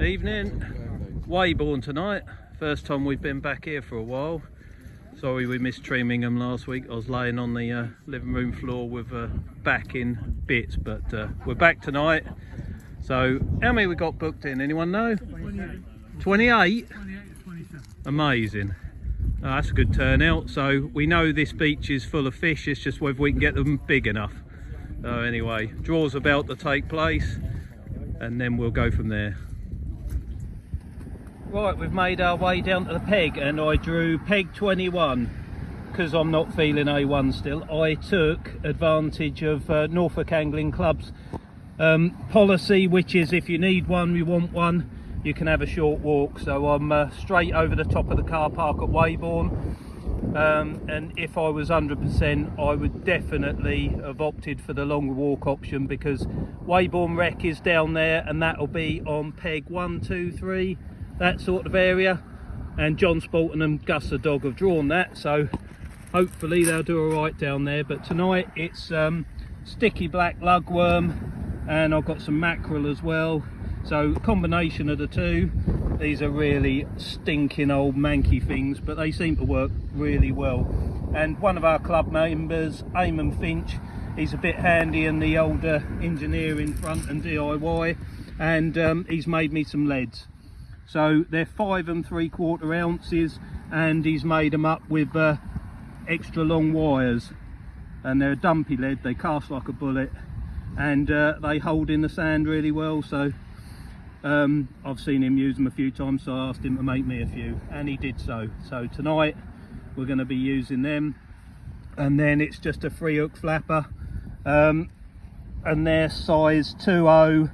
Evening. Weybourne tonight. First time we've been back here for a while. Sorry we missed Trimingham last week. I was laying on the living room floor with back in bits, but we're back tonight. So how many we got booked in? Anyone know? 28. 28? Amazing. Oh, that's a good turnout. So we know this beach is full of fish. It's just whether we can get them big enough. So anyway, draw's about to take place and then we'll go from there. Right, we've made our way down to the peg and I drew peg 21 because I'm not feeling A1 still. I took advantage of Norfolk Angling Club's policy, which is if you need one, you want one, you can have a short walk. So I'm straight over the top of the car park at Weybourne. And if I was 100%, I would definitely have opted for the longer walk option because Weybourne Wreck is down there and that'll be on peg 1, 2, 3, that sort of area. And John Spalton and Gus the dog have drawn that, so hopefully they'll do all right down there. But tonight it's sticky black lugworm and I've got some mackerel as well. So a combination of the two. These are really stinking old manky things, but they seem to work really well. And one of our club members, Eamon Finch, he's a bit handy in the older engineering front and DIY, and he's made me some leads. So they're 5 3/4 ounces, and he's made them up with extra long wires. And they're a dumpy lead, they cast like a bullet, and they hold in the sand really well. So I've seen him use them a few times, so I asked him to make me a few and he did so. So tonight we're going to be using them, and then it's just a 3-hook flapper, and they're size 2.0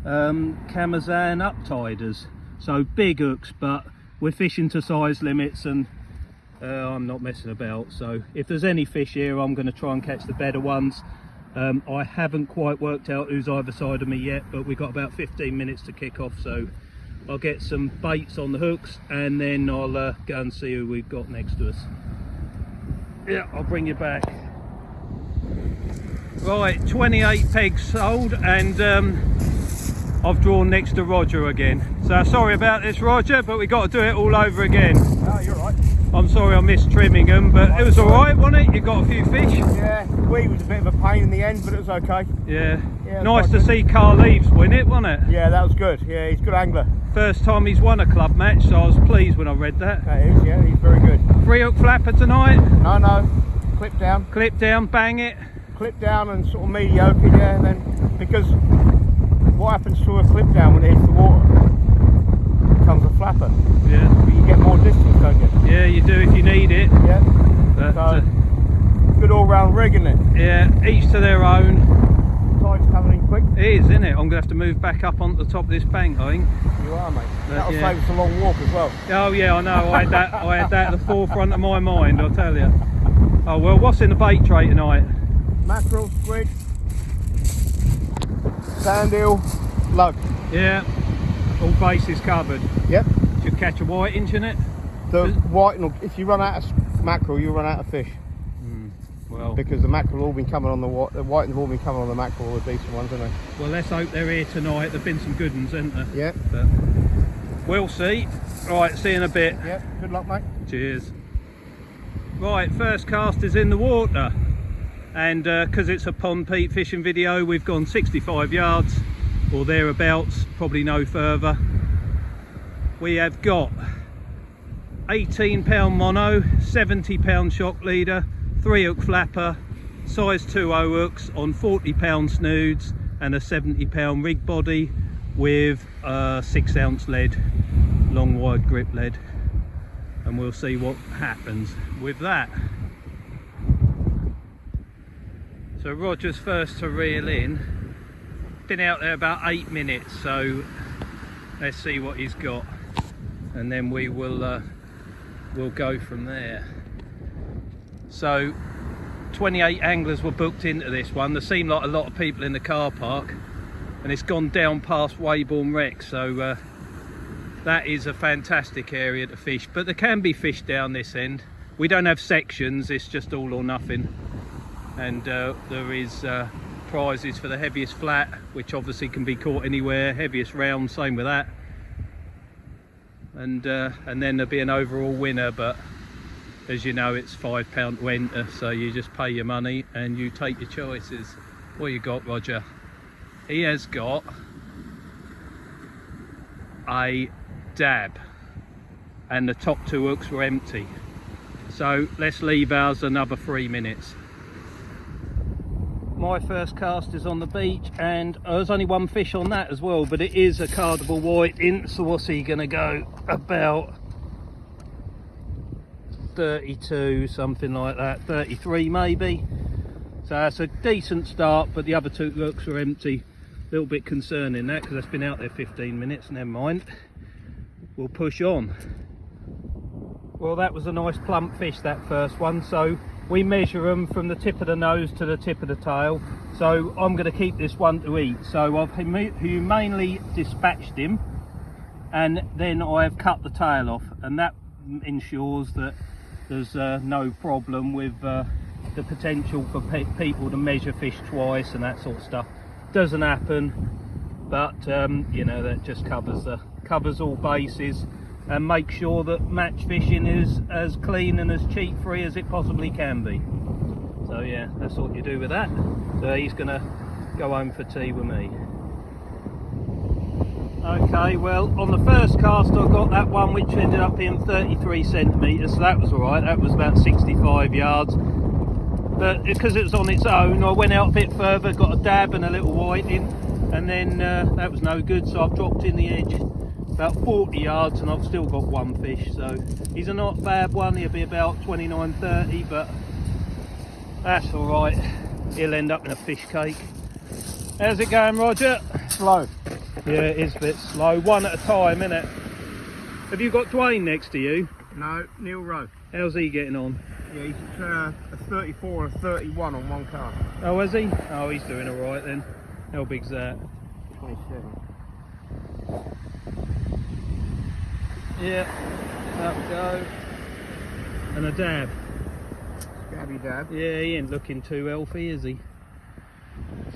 Kamazan uptiders, so big hooks, but we're fishing to size limits and I'm not messing about. So if there's any fish here, I'm going to try and catch the better ones. I haven't quite worked out who's either side of me yet, but we've got about 15 minutes to kick off, so I'll get some baits on the hooks and then I'll go and see who we've got next to us. Yeah, I'll bring you back. Right, 28 pegs sold, and I've drawn next to Roger again. So sorry about this, Roger, but we got to do it all over again. No, you're right. I'm sorry I missed Trimingham, but it was alright, wasn't it? You got a few fish? Yeah, the weed was a bit of a pain in the end, but it was okay. Yeah, nice to see Carl Leaves win it, wasn't it? Yeah, that was good. Yeah, he's a good angler. First time he's won a club match, so I was pleased when I read that. That is, yeah, he's very good. 3-hook flapper tonight? No, clip down. Clip down, bang it? Clip down and sort of mediocre, yeah, and then, because what happens to a clip down when it hits the water? It becomes a flapper. Yeah. But you get more distance, don't you? Yeah, you do if you need it. Yeah. But, so, good all-round rig, isn't it? Yeah, each to their own. Tide's coming in quick. It is, isn't it? I'm going to have to move back up onto the top of this bank, I think. You are, mate. But, that'll yeah. save us a long walk as well. Oh yeah, I know. I had that at the forefront of my mind, I'll tell you. Oh well, what's in the bait tray tonight? Mackerel, squid, sand eel, lug. Yeah, all bases covered. Yep. Should catch a whiting, shouldn't it? The white, if you run out of mackerel, you run out of fish. Well, because the mackerel all been coming on the white have all been coming on the mackerel, all the decent ones, haven't they? well, let's hope they're here tonight. There've been some good ones, haven't there? Yeah. But we'll see. Right, see you in a bit. Yep. Good luck, mate. Cheers. Right, first cast is in the water, and because it's a pond peat fishing video, we've gone 65 yards or thereabouts, probably no further. We have got 18-pound mono, 70-pound shock leader, 3-hook flapper, size 2.0 hooks on 40-pound snoods, and a 70-pound rig body with a 6-ounce lead, long wide grip lead, and we'll see what happens with that. So Roger's first to reel in. Been out there about 8 minutes, so let's see what he's got, and then we will we'll go from there. So 28 anglers were booked into this one. There seemed like a lot of people in the car park, and it's gone down past Weybourne Wreck, so that is a fantastic area to fish. But there can be fish down this end. We don't have sections, it's just all or nothing. And there is prizes for the heaviest flat, which obviously can be caught anywhere, heaviest round, same with that. and then there'll be an overall winner, but as you know, it's £5 to enter, so you just pay your money and you take your choices. What you got, Roger? He has got a dab, and the top 2 hooks were empty, so let's leave ours another 3 minutes. My first cast is on the beach, and there's only 1 fish on that as well, but it is a cardable whiting. So what's he gonna go? About 32, something like that, 33 maybe. So that's a decent start, but the other 2 hooks were empty. A little bit concerning that, because that's been out there 15 minutes. Never mind, we'll push on. Well, that was a nice plump fish, that first one. So we measure them from the tip of the nose to the tip of the tail. So I'm going to keep this one to eat. So I've humanely dispatched him, and then I've cut the tail off, and that ensures that there's no problem with the potential for people to measure fish twice and that sort of stuff. Doesn't happen, but you know, that just covers all bases, and make sure that match fishing is as clean and as cheat free as it possibly can be. So yeah, that's what you do with that. So he's gonna go home for tea with me. Okay, well, on the first cast I got that one which ended up being 33 centimetres, so that was alright. That was about 65 yards, but because it was on its own, I went out a bit further, got a dab and a little whiting, and then that was no good, so I've dropped in the edge about 40 yards and I've still got 1 fish. So he's a not bad one. He'll be about 29-30, but that's alright. He'll end up in a fish cake. How's it going, Roger? Slow. Yeah, it is a bit slow. One at a time, innit? Have you got Dwayne next to you? No, Neil Rowe. How's he getting on? Yeah, he's a 34 and a 31 on 1 cast. Oh, has he? Oh, he's doing alright then. How big's that? 27. Yeah, that will go. And a dab. Scabby dab. Yeah, he ain't looking too healthy, is he?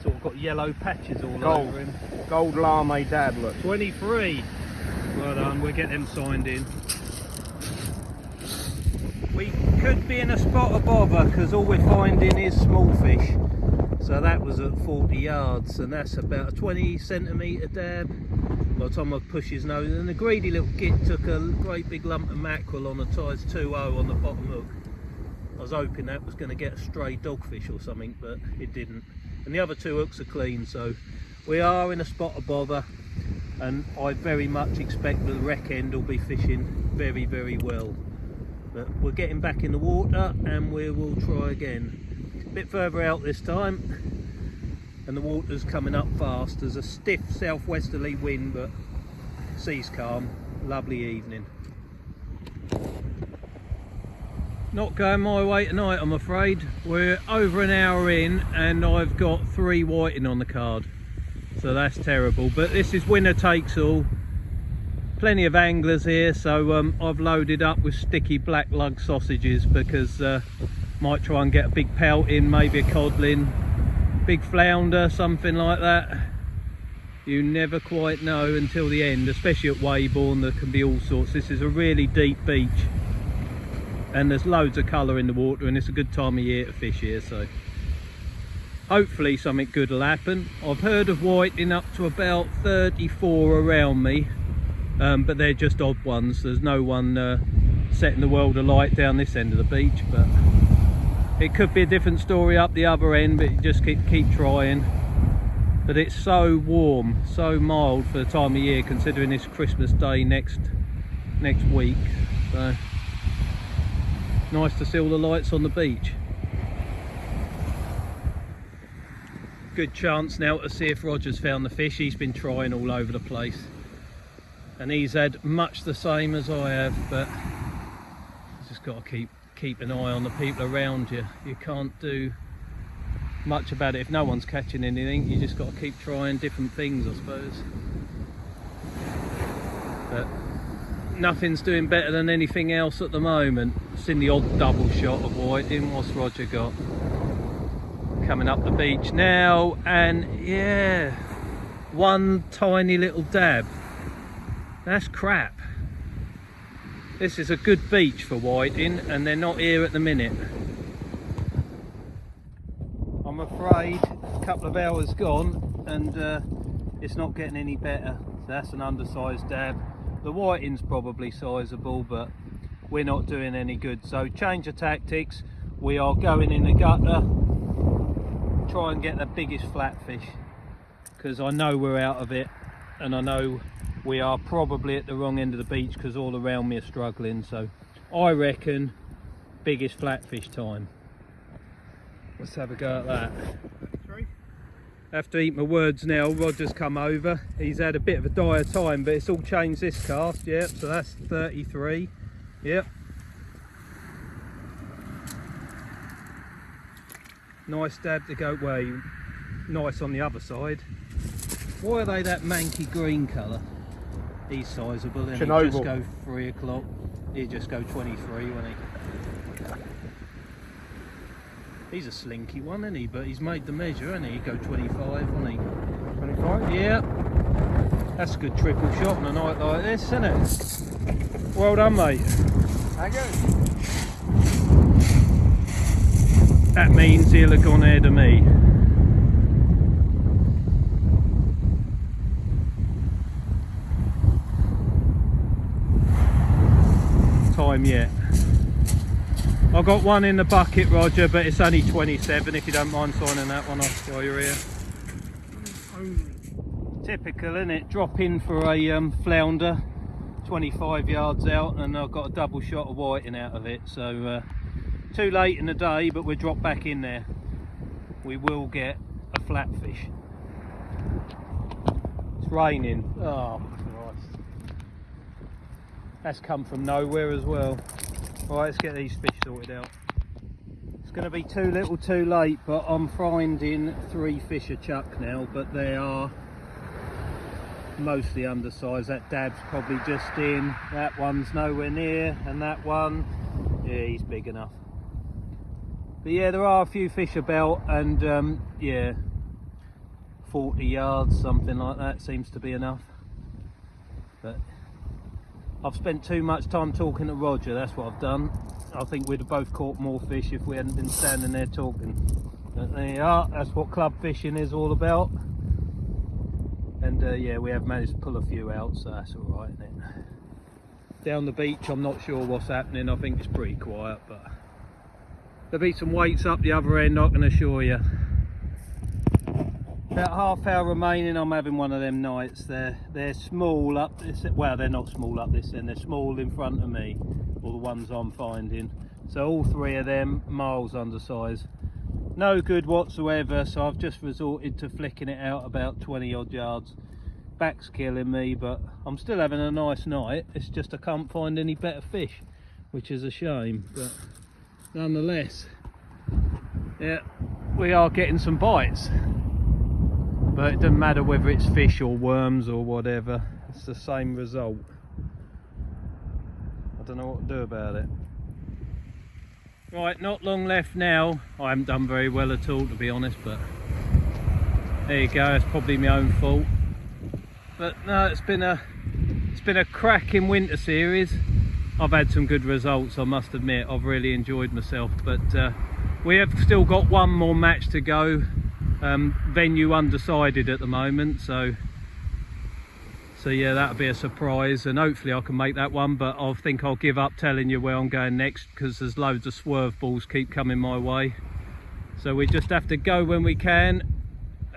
Sort of got yellow patches all Gold. over him. Gold lame dab, look. 23. Well done, we'll get them signed in. We could be in a spot of bother because all we're finding is small fish. So that was at 40 yards, and that's about a 20 centimetre dab. By the time I push his nose, and the greedy little git took a great big lump of mackerel on a size 2.0 on the bottom hook. I was hoping that was going to get a stray dogfish or something, but it didn't. And the other 2 hooks are clean, so we are in a spot of bother, and I very much expect the wreck end will be fishing very, very well. But we're getting back in the water and we will try again. A bit further out this time, and the water's coming up fast. There's a stiff southwesterly wind, but sea's calm. Lovely evening. Not going my way tonight, I'm afraid. We're over an hour in and I've got 3 whiting on the card, so that's terrible. But this is winner takes all. Plenty of anglers here, so I've loaded up with sticky black lug sausages because might try and get a big pelt in, maybe a codlin, big flounder, something like that. You never quite know until the end, especially at Weybourne. There can be all sorts. This is a really deep beach and there's loads of colour in the water, and it's a good time of year to fish here, so hopefully something good will happen. I've heard of whiting up to about 34 around me, but they're just odd ones. There's no one setting the world alight down this end of the beach, but it could be a different story up the other end, but you just keep trying. But it's so warm, so mild for the time of year, considering it's Christmas Day next week, so nice to see all the lights on the beach. Good chance now to see if Roger's found the fish. He's been trying all over the place and he's had much the same as I have, but you've just got to keep an eye on the people around you. You can't do much about it if no one's catching anything. You just got to keep trying different things, I suppose. But nothing's doing better than anything else at the moment. Seen the odd double shot of whiting. What's Roger got? Coming up the beach now, and yeah, 1 tiny little dab. That's crap. This is a good beach for whiting, and they're not here at the minute. I'm afraid a couple of hours gone and it's not getting any better. So that's an undersized dab. The whiting's probably sizable, but we're not doing any good. So change of tactics. We are going in the gutter, try and get the biggest flatfish, because I know we're out of it, and I know we are probably at the wrong end of the beach because all around me are struggling. So I reckon biggest flatfish time. Let's have a go at that. I have to eat my words now. Roger's come over. He's had a bit of a dire time, but it's all changed this cast. Yep, so that's 33. Yep. Nice dab to go away. Nice on the other side. Why are they that manky green colour? He's sizable, and he'll just go 3 o'clock. He'll just go 23, won't he? He's a slinky one, isn't he? But he's made the measure, hasn't he? He'll go 25, won't he? 25? Yeah. That's a good triple shot on a night like this, isn't it? Well done, mate. Thank you. That means he'll have gone ahead of me. Time yet. I've got one in the bucket, Roger, but it's only 27, if you don't mind signing that one off while you're here. Typical, isn't it? Drop in for a flounder, 25 yards out, and I've got a double shot of whiting out of it. So too late in the day, but we'll drop back in there. We will get a flatfish. It's raining. Oh Christ. That's come from nowhere as well. Right, let's get these fish sorted out. It's going to be too little too late, but I'm finding 3 fish a chuck now, but they are mostly undersized. That dab's probably just in, that one's nowhere near, and that one, yeah, he's big enough. But yeah, there are a few fish about, and yeah, 40 yards, something like that seems to be enough. But I've spent too much time talking to Roger, that's what I've done. I think we'd have both caught more fish if we hadn't been standing there talking. But there you are, that's what club fishing is all about. And yeah, we have managed to pull a few out, so that's alright, isn't it? Down the beach, I'm not sure what's happening. I think it's pretty quiet, but there'll be some weights up the other end, I can assure you. About half hour remaining. I'm having one of them nights. They're small up this, well, they're not small up this end, they're small in front of me, or the ones I'm finding. So all 3 of them miles undersized. No good whatsoever, so I've just resorted to flicking it out about 20 odd yards. Back's killing me, but I'm still having a nice night. It's just I can't find any better fish, which is a shame, but nonetheless, yeah, we are getting some bites. But it doesn't matter whether it's fish or worms or whatever, it's the same result. I don't know what to do about it. Right, not long left now. I haven't done very well at all, to be honest, but there you go, it's probably my own fault. But no, it's been a cracking winter series. I've had some good results, I must admit. I've really enjoyed myself, but we have still got one more match to go. Venue undecided at the moment, so yeah, that'll be a surprise, and hopefully I can make that one, but I think I'll give up telling you where I'm going next because there's loads of swerve balls keep coming my way. So we just have to go when we can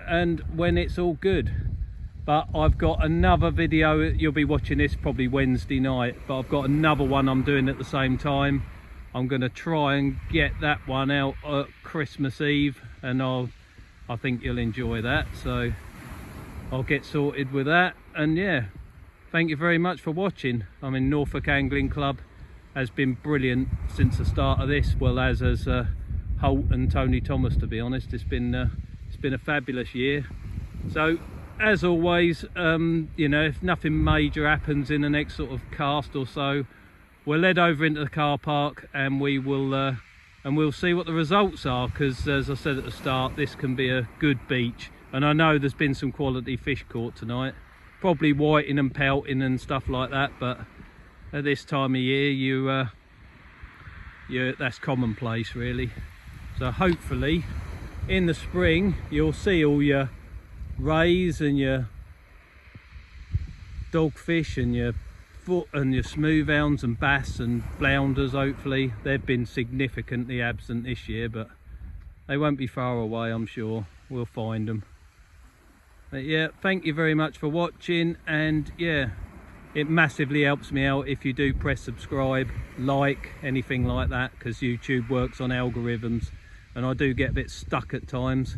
and when it's all good. But I've got another video, you'll be watching this probably Wednesday night, but I've got another one I'm doing at the same time. I'm going to try and get that one out at Christmas Eve, and I think you'll enjoy that, so I'll get sorted with that. And yeah, thank you very much for watching. I mean, Norfolk Angling Club has been brilliant since the start of this, well as Holt and Tony Thomas, to be honest. It's been a fabulous year. So as always, you know, if nothing major happens in the next sort of cast or so, we'll head over into the car park and we'll see what the results are, because as I said at the start, this can be a good beach, and I know there's been some quality fish caught tonight, probably whiting and pelting and stuff like that, but at this time of year, that's commonplace really. So hopefully in the spring you'll see all your rays and your dogfish and your foot and your smoothhounds and bass and flounders. Hopefully they've been significantly absent this year, but they won't be far away, I'm sure. We'll find them. But yeah, thank you very much for watching, and yeah, it massively helps me out if you do press subscribe, like, anything like that, because YouTube works on algorithms and I do get a bit stuck at times.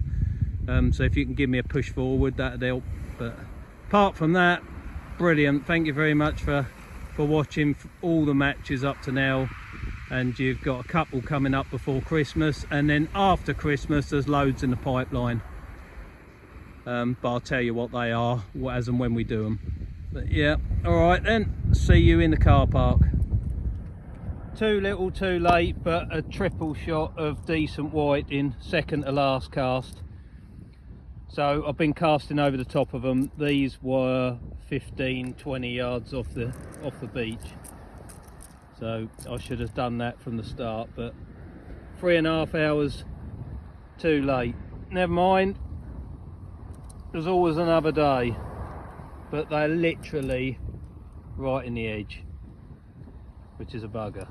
So if you can give me a push forward, that'd help. But apart from that, brilliant. Thank you very much for watching all the matches up to now, and you've got a couple coming up before Christmas, and then after Christmas there's loads in the pipeline. But I'll tell you what they are as and when we do them. But yeah, all right then, see you in the car park. Too little too late, but a triple shot of decent whiting, second to last cast. So I've been casting over the top of them. These were 15-20 yards off the beach, so I should have done that from the start, but 3.5 hours too late. Never mind, there's always another day. But they're literally right in the edge, which is a bugger.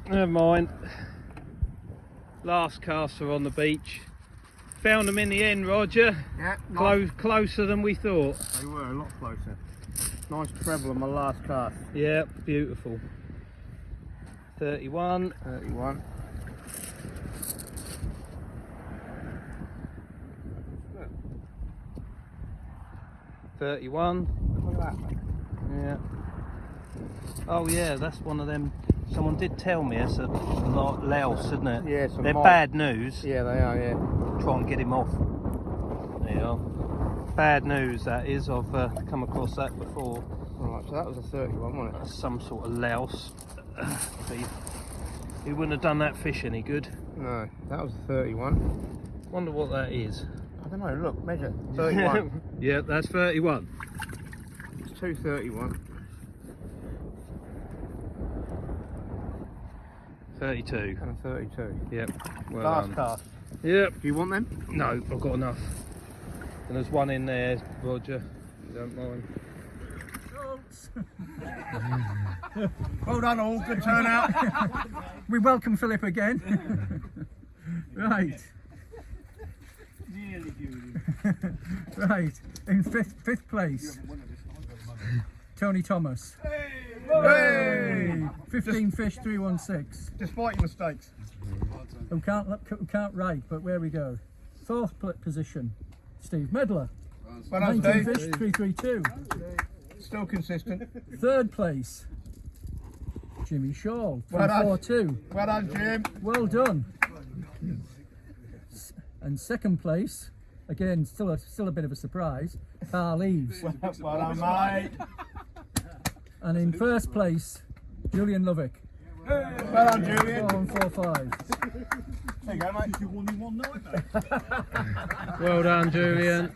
Never mind. Last caster on the beach. Found them in the end, Roger. Yeah, Closer than we thought. They were a lot closer. Nice treble on my last cast. Yeah, beautiful. 31. 31. 31. Look at that. Yeah. Oh yeah, that's one of them. Someone did tell me it's a louse, isn't it? Yeah, they're bad news. Yeah, they are. Yeah. Try and get him off. There you are. Bad news, that is. I've come across that before. Right, so that was a 31, wasn't it? That's some sort of louse. He wouldn't have done that fish any good. No, that was a 31. Wonder what that is. I don't know. Look, measure. 31. Yeah, that's 31. It's 231. 32. And a 32. Yep. Well Last done. cast. Yep. Do you want them? No, I've got enough. And there's one in there, Roger, if you don't mind. Well done all, good turnout. We welcome Philip again. Right. Right. In fifth place, Tony Thomas. Hey! 15 fish, 316. Despite your mistakes. Who can't write, but where we go. Fourth position, Steve Medler. Well done, 19 Steve. fish, 332. Still consistent. Third place, Jimmy Shaw, Well done. 342. Well done, Jim. Well done. And second place, again, still a bit of a surprise, Carl Eves. Well done, mate. And in first place, Julian Lovick. Well done, Julian. 4145. There you go, mate. Well done, Julian.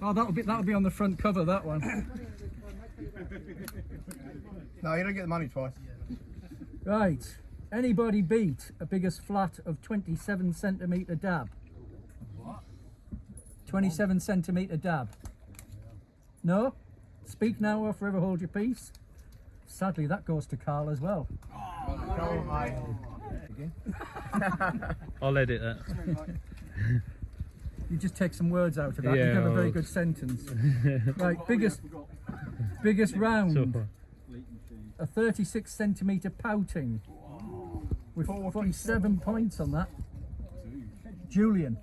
Oh, that'll be on the front cover, that one. No, you don't get the money twice. Right. Anybody beat a biggest flat of 27 centimetre dab? 27 centimetre dab. No? Speak now or forever hold your peace. Sadly, that goes to Carl as well. Come on, mate. I'll edit that. You just take some words out of that. Yeah, you have a very I'll- good sentence. Right, biggest round. A 36 centimetre pouting. With 47 points on that. Julian.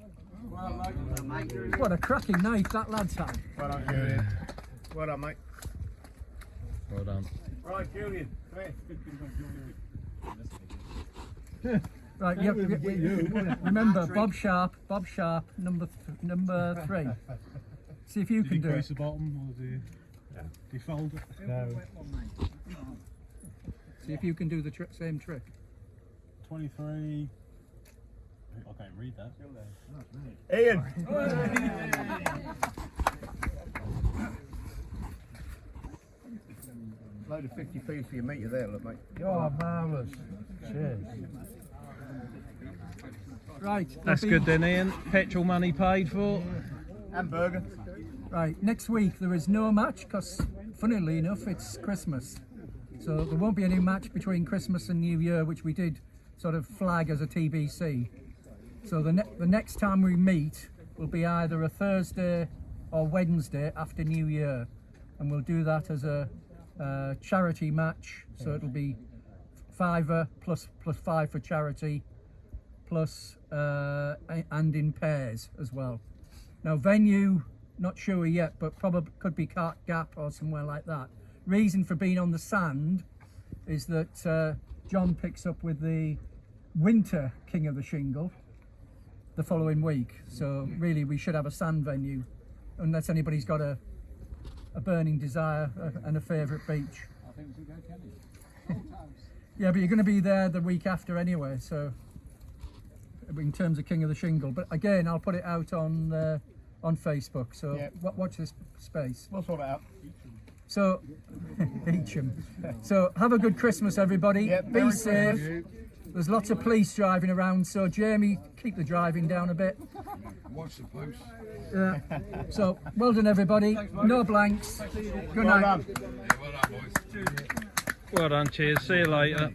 What a cracking night that lad's had. Well done, Julian. Well done, mate. Well done. Right, Julian. Come here. Right, remember Bob Sharp, number 3. See if you can do it. The bottom or do you fold it? No. See if you can do the same trick. 23. I can't read that. Ian. Load of 50p for your meter there, look, mate. Oh, marvellous. Cheers. Right. That's good then, Ian. Petrol money paid for. And burger. Right, next week there is no match because, funnily enough, it's Christmas. So there won't be any match between Christmas and New Year, which we did sort of flag as a TBC. So the next time we meet will be either a Thursday or Wednesday after New Year. And we'll do that as a charity match. So it'll be £5 plus 5 for charity, plus and in pairs as well. Now venue, not sure yet, but probably could be Cart Gap or somewhere like that. Reason for being on the sand is that John picks up with the winter King of the Shingle the following week. So really we should have a sand venue, unless anybody's got a burning desire and a favourite beach. I think we should go Kenny. Yeah, but you're going to be there the week after anyway, so in terms of King of the Shingle. But again, I'll put it out on Facebook, so Yeah. watch this space. We'll sort it out. So, Eacham. So have a good Christmas, everybody. Yeah, Be Merry safe. Christmas. There's lots of police driving around, so Jamie, keep the driving down a bit. Watch the post. Yeah. So, well done, everybody. No blanks. Good Well night. done. Yeah, well done, boys. Well done, cheers. See you later.